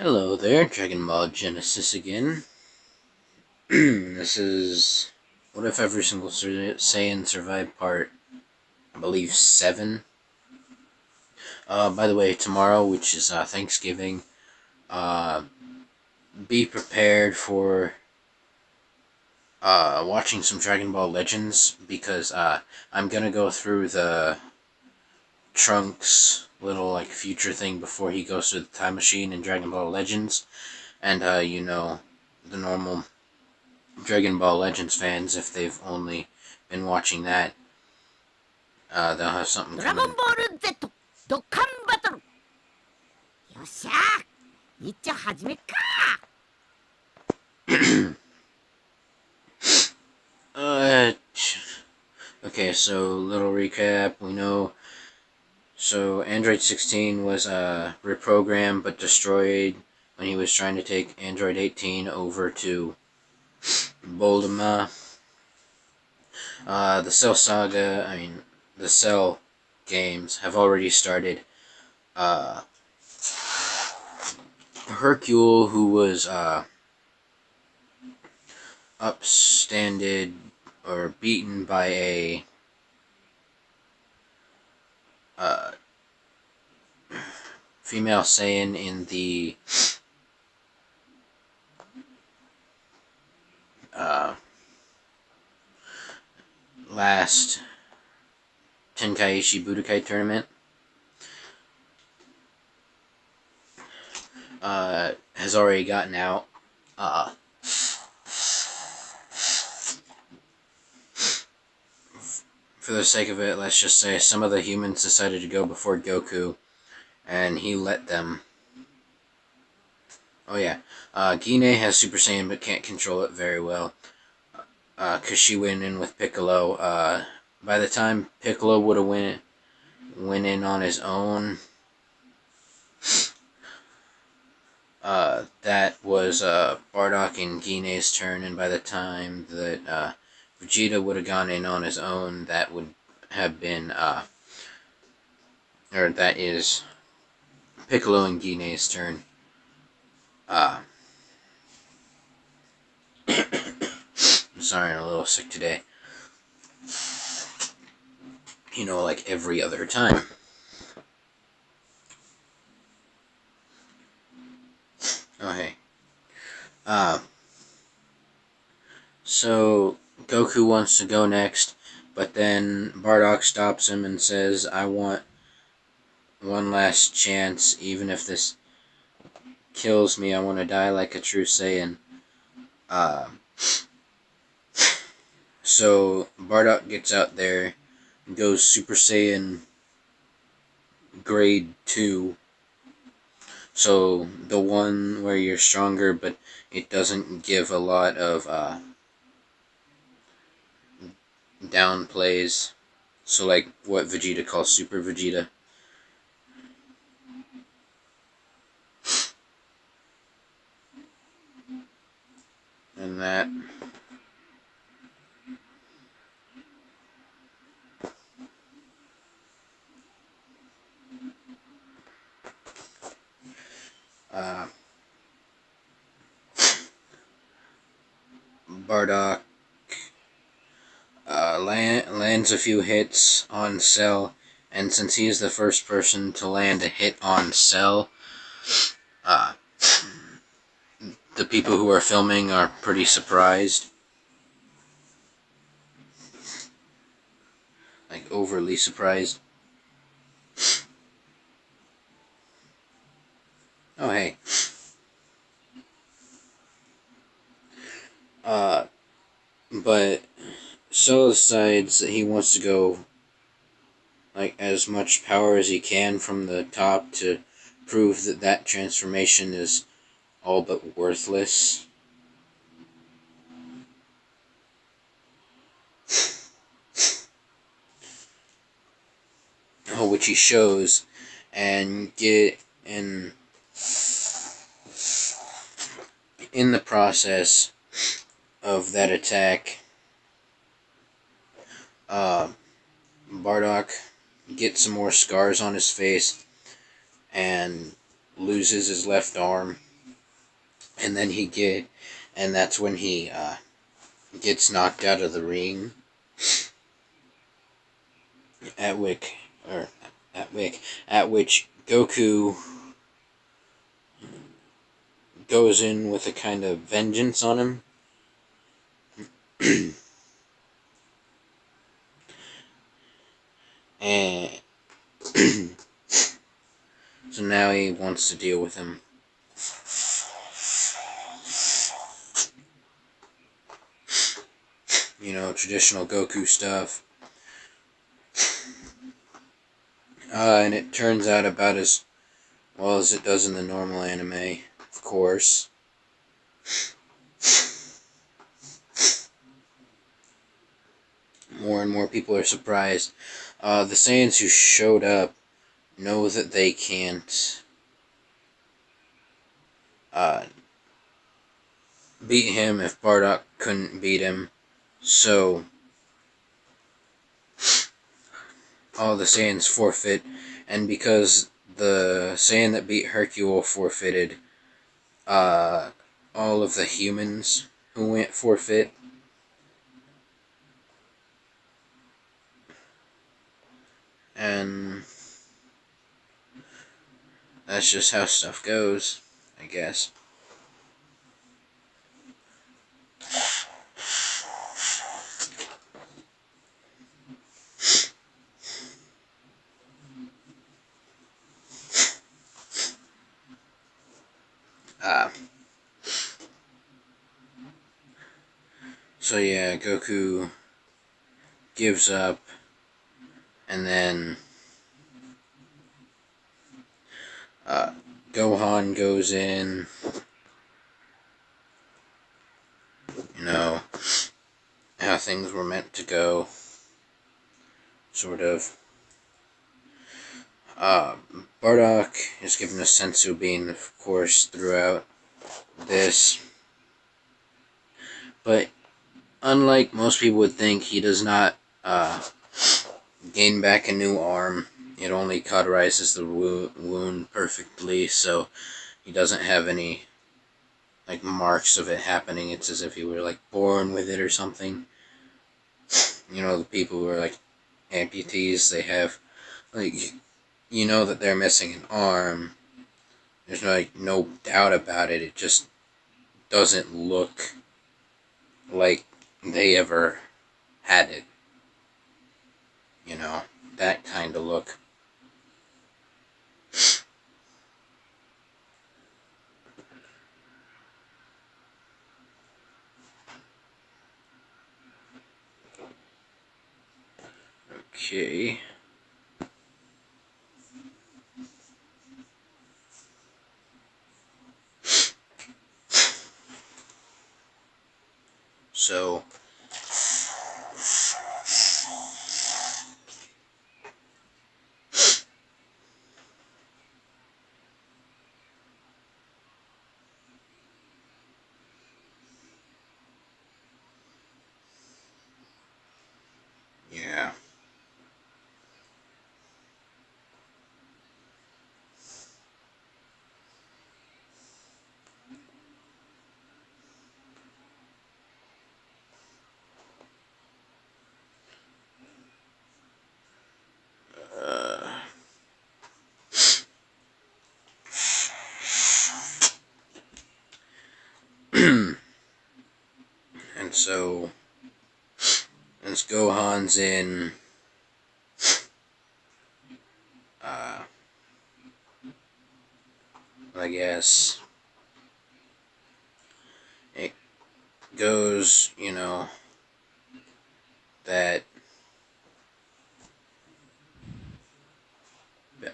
Hello there, Dragon Ball Genesis again. This is What If Every Single Saiyan Survived Part, I believe, 7. By the way, tomorrow, which is Thanksgiving, uh, be prepared for watching some Dragon Ball Legends, because I'm gonna go through the Trunks little future thing before he goes to the time machine in Dragon Ball Legends, and the normal Dragon Ball Legends fans, if they've only been watching that, they'll have something coming. Dragon Ball Z ドッカンバトル。よっしゃー、いっちゃ始めっか。Okay, so little recap. We know. So Android 16 was reprogrammed but destroyed when he was trying to take Android 18 over to Boldema. The Cell Saga, the Cell games have already started. Hercule, who was upstanded or beaten by a female Saiyan in the last Tenkaichi Budokai tournament, has already gotten out. For the sake of it, let's just say some of the humans decided to go before Goku, and he let them. Oh yeah, Guinea has Super Saiyan but can't control it very well, because she went in with Piccolo. By the time Piccolo would have went in on his own, that was Bardock and Guinea's turn, and by the time that Vegeta would have gone in on his own, that would have been, or that is Piccolo and Guinea's turn. I'm sorry, I'm a little sick today. Like every other time. Oh, hey. So Goku wants to go next, but then Bardock stops him and says, I want one last chance, even if this kills me, I want to die like a true Saiyan. So Bardock gets out there and goes Super Saiyan Grade 2. So the one where you're stronger, but it doesn't give a lot of downplays. So like what Vegeta calls Super Vegeta. And that. Bardock lands a few hits on Cell, and since he is the first person to land a hit on Cell, the people who are filming are pretty surprised. Like, overly surprised. Oh, hey. But Cell decides that he wants to go as much power as he can from the top to prove that that transformation is all but worthless. Which he shows, and in the process of that attack, Bardock gets some more scars on his face and loses his left arm. and then and that's when he gets knocked out of the ring. At which, or at which Goku goes in with a kind of vengeance on him. And so now he wants to deal with him. You know, traditional Goku stuff. And it turns out about as well as it does in the normal anime, of course. More and more people are surprised. The Saiyans who showed up know that they can't beat him if Bardock couldn't beat him. So all the Saiyans forfeit, and because the Saiyan that beat Hercule forfeited, all of the humans who went forfeit. And that's just how stuff goes, I guess. So yeah, Goku gives up, and then Gohan goes in, you know, how things were meant to go, sort of. Bardock is given a senzu bean, of course, throughout this, but unlike most people would think, he does not gain back a new arm. It only cauterizes the wound perfectly, so he doesn't have any like marks of it happening. It's as if he were like born with it or something. You know, the people who are like amputees, they have like, you know that they're missing an arm. There's no doubt about it. It just doesn't look like they ever had it. You know, that kind of look. Okay. So yeah. And so, as Gohan's in, I guess, it goes, you know, that,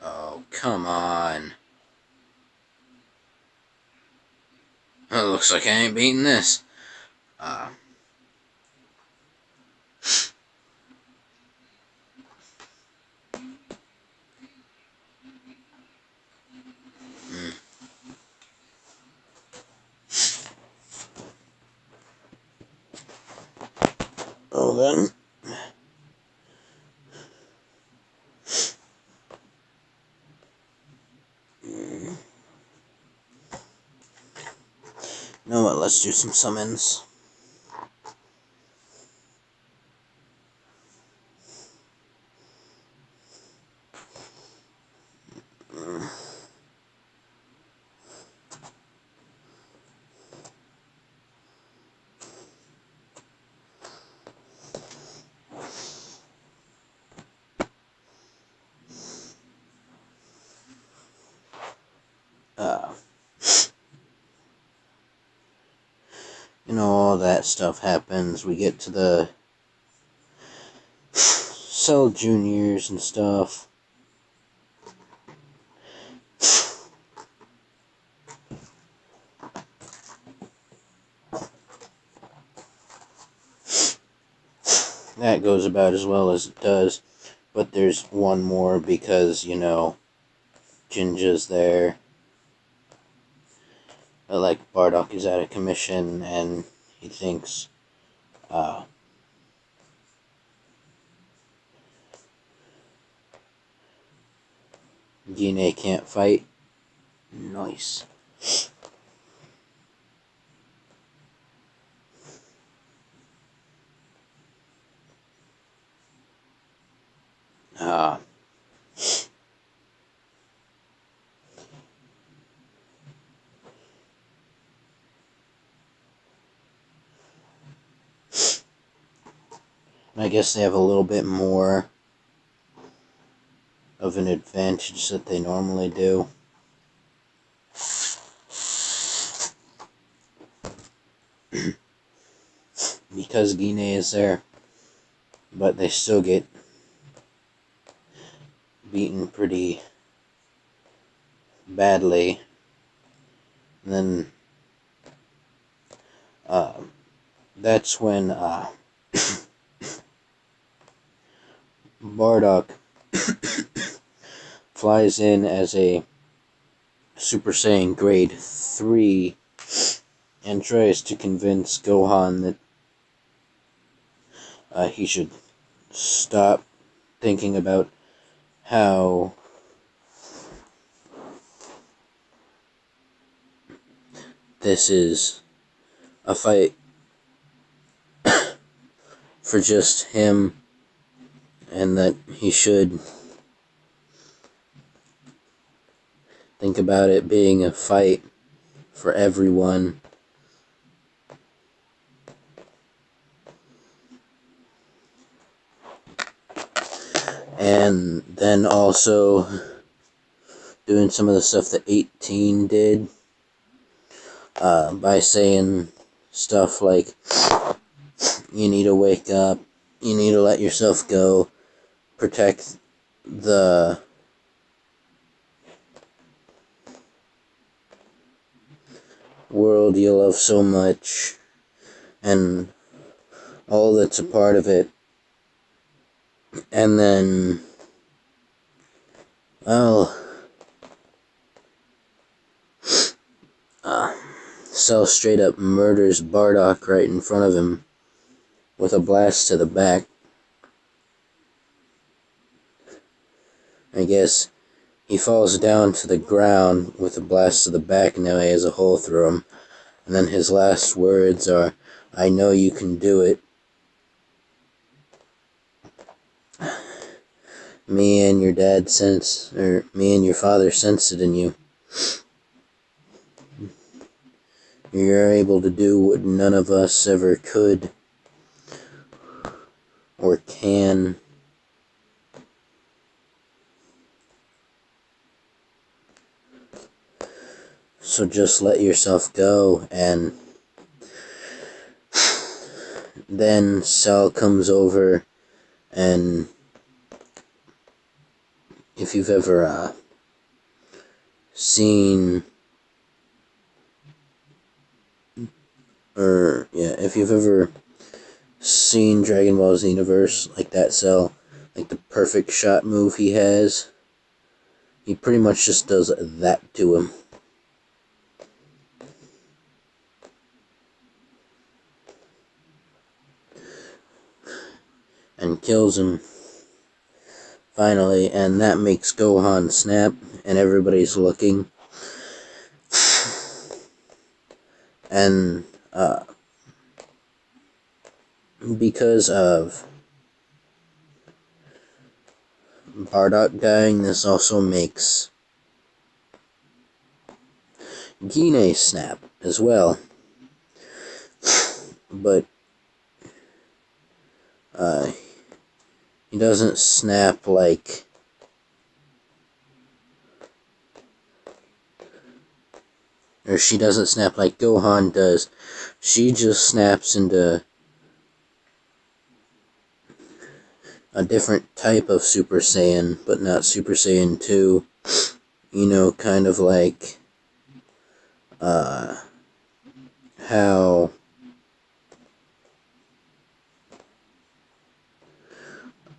oh, come on. It looks like I ain't beating this. Uh, mm. Oh, then. You know what, let's do some summons. You know, all that stuff happens. We get to the Cell Juniors and stuff. That goes about as well as it does. But there's one more because, you know, Jinja's there. Like, Bardock is out of commission and he thinks, Gine can't fight. Nice. I guess they have a little bit more of an advantage that they normally do. Because Gine is there. But they still get beaten pretty badly. And then that's when Bardock flies in as a Super Saiyan Grade 3 and tries to convince Gohan that he should stop thinking about how this is a fight for just him, and that he should think about it being a fight for everyone. And then also doing some of the stuff that 18 did by saying stuff like, you need to wake up, you need to let yourself go, protect the world you love so much, and all that's a part of it. And then, well, Cell straight up murders Bardock right in front of him with a blast to the back. I guess he falls down to the ground with a blast to the back, and now he has a hole through him. And then his last words are, "I know you can do it. Me and your dad me and your father sensed it in you. You're able to do what none of us ever could or can. So just let yourself go." And then Cell comes over, and if you've ever if you've ever seen Dragon Ball Xenoverse, like that Cell, like the perfect shot move he has, he pretty much just does that to him. And kills him, finally, and that makes Gohan snap, and everybody's looking. And because of Bardock dying, this also makes Gine snap as well. But he doesn't snap like she doesn't snap like Gohan does. She just snaps into a different type of Super Saiyan, but not Super Saiyan 2. You know, kind of like how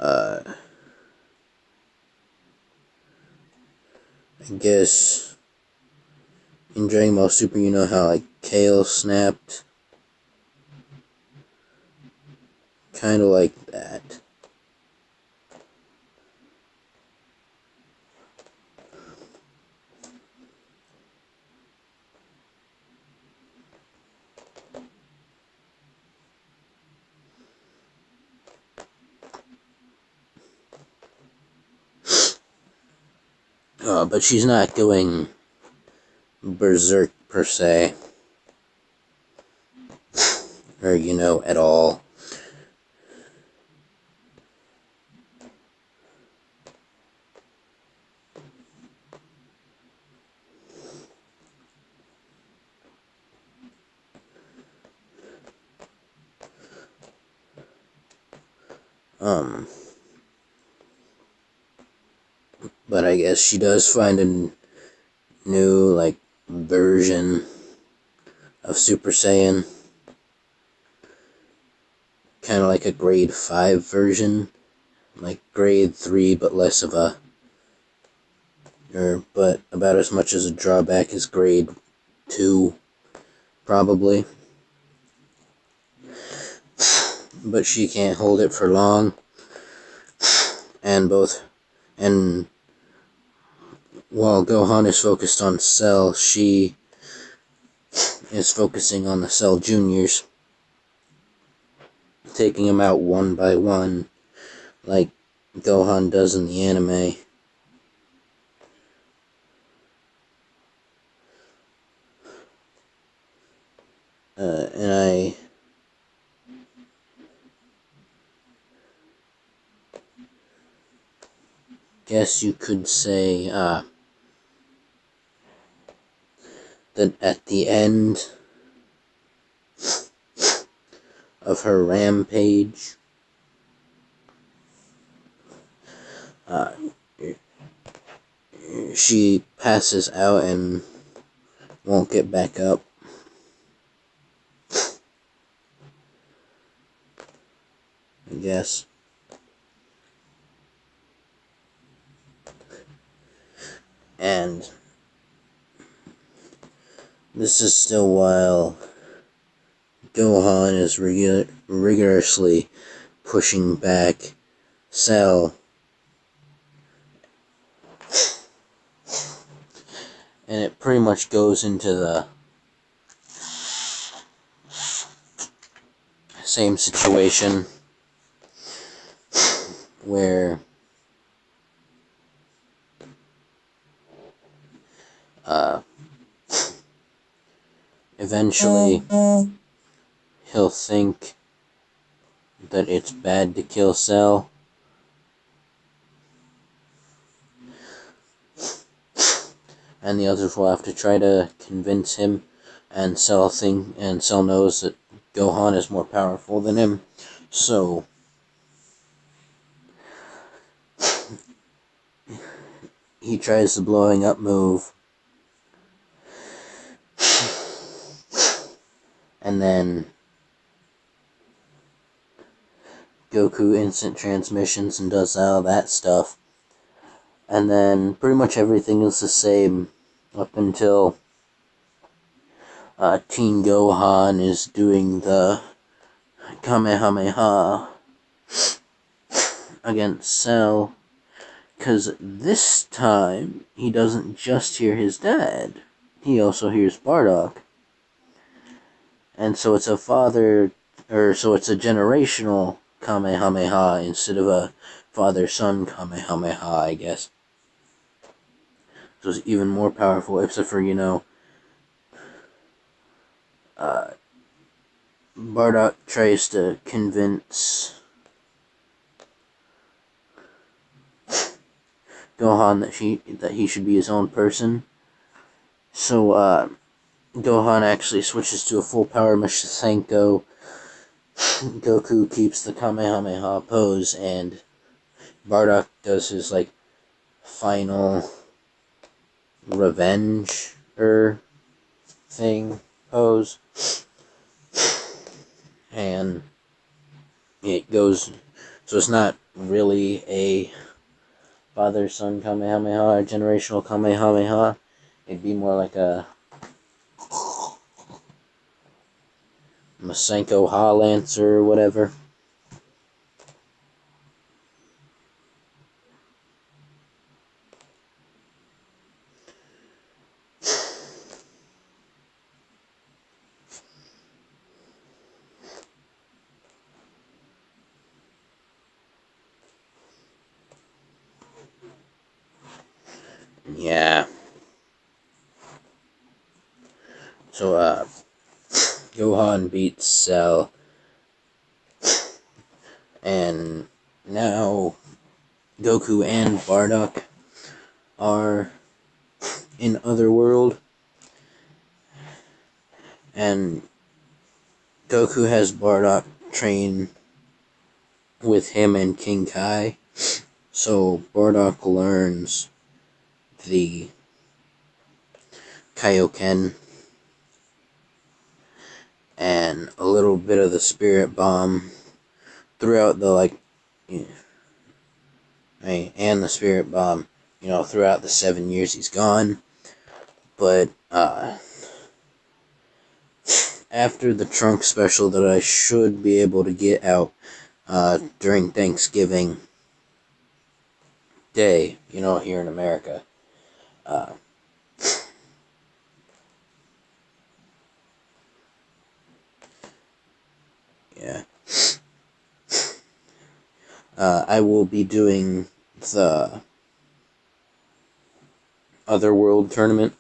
I guess in Dragon Ball Super, you know how like Kale snapped? Kind of like that. But she's not going berserk per se. Or, you know, at all. But I guess she does find a new, like, version of Super Saiyan. Kind of like a grade 5 version. Like grade 3, but less of a... but about as much as a drawback as grade 2, probably. But she can't hold it for long. And while Gohan is focused on Cell, she is focusing on the Cell Juniors, taking them out one by one, like Gohan does in the anime. And I guess you could say that at the end of her rampage, she passes out and won't get back up. I guess. And this is still while Gohan is rigorously pushing back Cell. And it pretty much goes into the same situation where eventually he'll think that it's bad to kill Cell. And the others will have to try to convince him, and Cell knows that Gohan is more powerful than him. So he tries the blowing up move. And then Goku instant transmissions and does all that stuff. And then pretty much everything is the same up until Teen Gohan is doing the Kamehameha against Cell. Because this time, he doesn't just hear his dad. He also hears Bardock. And so it's a father, or so it's a generational Kamehameha instead of a father-son Kamehameha, I guess. So it's even more powerful, except for, uh, Bardock tries to convince Gohan that he should be his own person. So Gohan actually switches to a full power Masenko. Goku keeps the Kamehameha pose, and Bardock does his final revenge thing pose, and it goes. So it's not really a father-son Kamehameha or generational Kamehameha. It'd be more like a Masenko Ha Lancer or whatever. Yeah. So, Gohan beats Cell, and now Goku and Bardock are in Otherworld, and Goku has Bardock train with him and King Kai, so Bardock learns the Kaioken and a little bit of the Spirit Bomb throughout the and the Spirit Bomb, throughout the 7 years he's gone. But after the Trunk special that I should be able to get out during Thanksgiving Day, here in America. Yeah. I will be doing the Otherworld tournament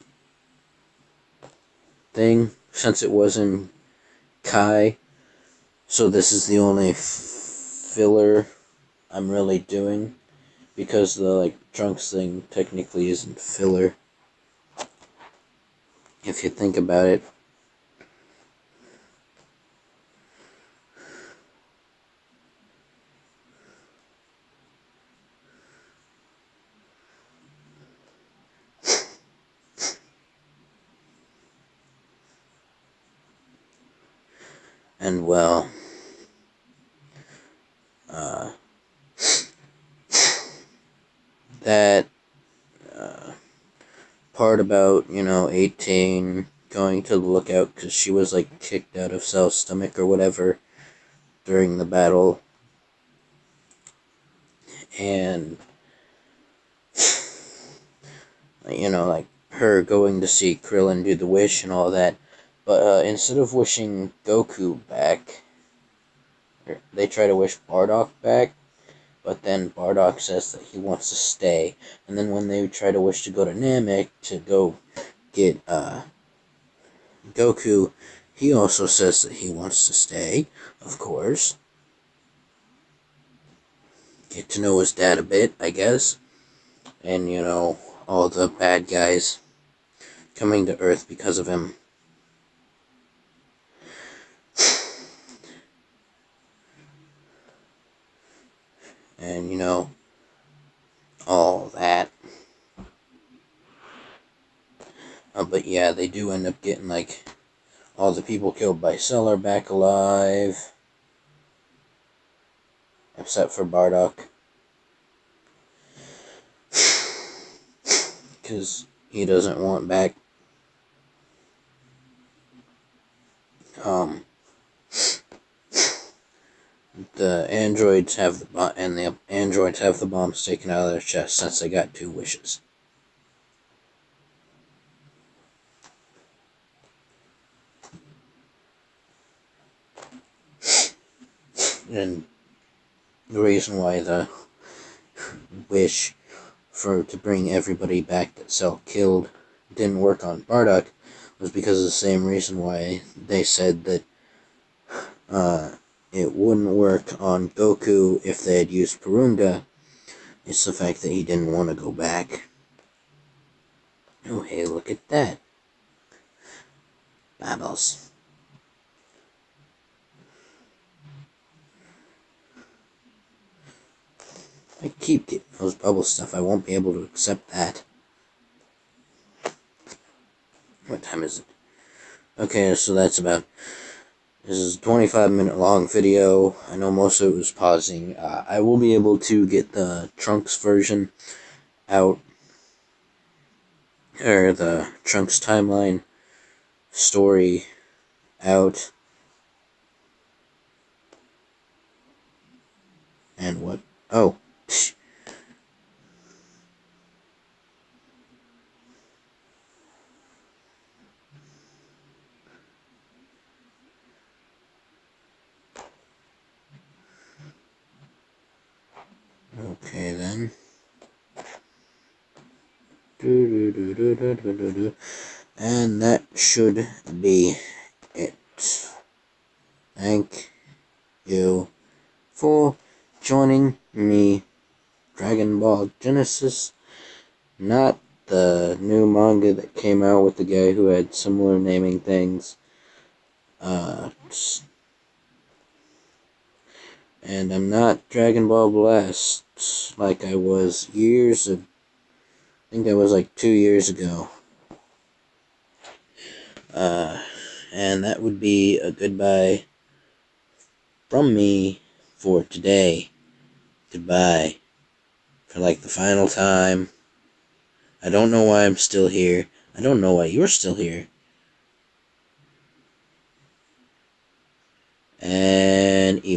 thing, since it was in Kai. So this is the only filler I'm really doing, because the Trunks thing technically isn't filler, if you think about it. And well, that part about 18 going to the lookout because she was kicked out of Cell's stomach or whatever during the battle, and her going to see Krillin do the wish and all that. But instead of wishing Goku back, they try to wish Bardock back, but then Bardock says that he wants to stay. And then when they try to wish to go to Namek to go get Goku, he also says that he wants to stay, of course. Get to know his dad a bit, I guess. And, all the bad guys coming to Earth because of him. And, all that. But yeah, they do end up getting, all the people killed by Cell are back alive. Except for Bardock. Because he doesn't want back. The androids have the androids have the bombs taken out of their chest since they got 2 wishes. And the reason why the wish to bring everybody back that Cell killed didn't work on Bardock was because of the same reason why they said that it wouldn't work on Goku if they had used Purunga. It's the fact that he didn't want to go back. Oh, hey, look at that. Bubbles. I keep getting those bubble stuff. I won't be able to accept that. What time is it? Okay, so that's about... This is a 25-minute long video. I know most of it was pausing. I will be able to get the Trunks version out. Or the Trunks timeline story out. And what? Oh. Okay then. And that should be it. Thank you for joining me. Dragon Ball Genesis, not the new manga that came out with the guy who had similar naming things. And I'm not Dragon Ball Blast like I was I think that was like 2 years ago. And that would be a goodbye from me for today. Goodbye. For like the final time. I don't know why I'm still here. I don't know why you're still here. And